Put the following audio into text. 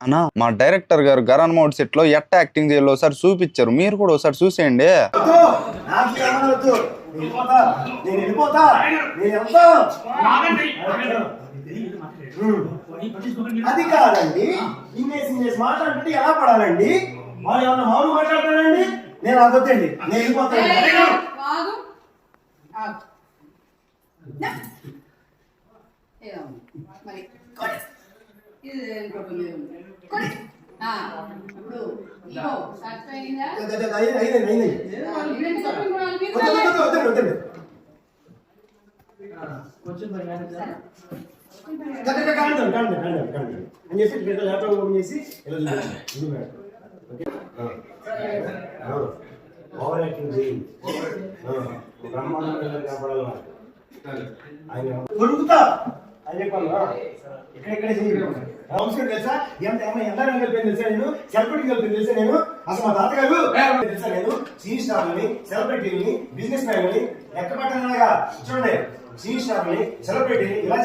అన్నా మా డైరెక్టర్ గారు గరాన్ మౌడ్ సెట్ లో ఎట్ట యాక్టింగ్ చేయాలో ఒకసారి చూపించారు, మీరు కూడా ఒకసారి చూసేయండి. అది కాదండి, ఇన్నేసి మాట్లాడుతుంటే ఎలా పడాలండి? వాళ్ళు ఏమన్నా మామూలు మాట్లాడతానండి? నేను అదొద్దండి, నేను వెళ్ళిపోతాను. అని చెప్పి ల్యాప్టాప్ ఓపెన్ చేసి ఓవర్ యాక్టింగ్ చేయండి. బ్రహ్మాండంగా కనపడాలి ఆయన కొడుకుతా అని చెప్పాను. ఎక్కడెక్కడ చేయాలి తెలుసా? ఎంత కలిపి తెలుసా? నేను సెలబ్రిటీ కలిపి తెలుసా? నేను అసలు మా తాతగారు తెలుసా? నేను సీనియర్ స్టార్ని, సెలబ్రిటీని, బిజినెస్ మ్యాన్ని లెక్క పెట్టనగా చూడండి. సీనియర్ స్టార్ని, సెలబ్రిటీని ఇలా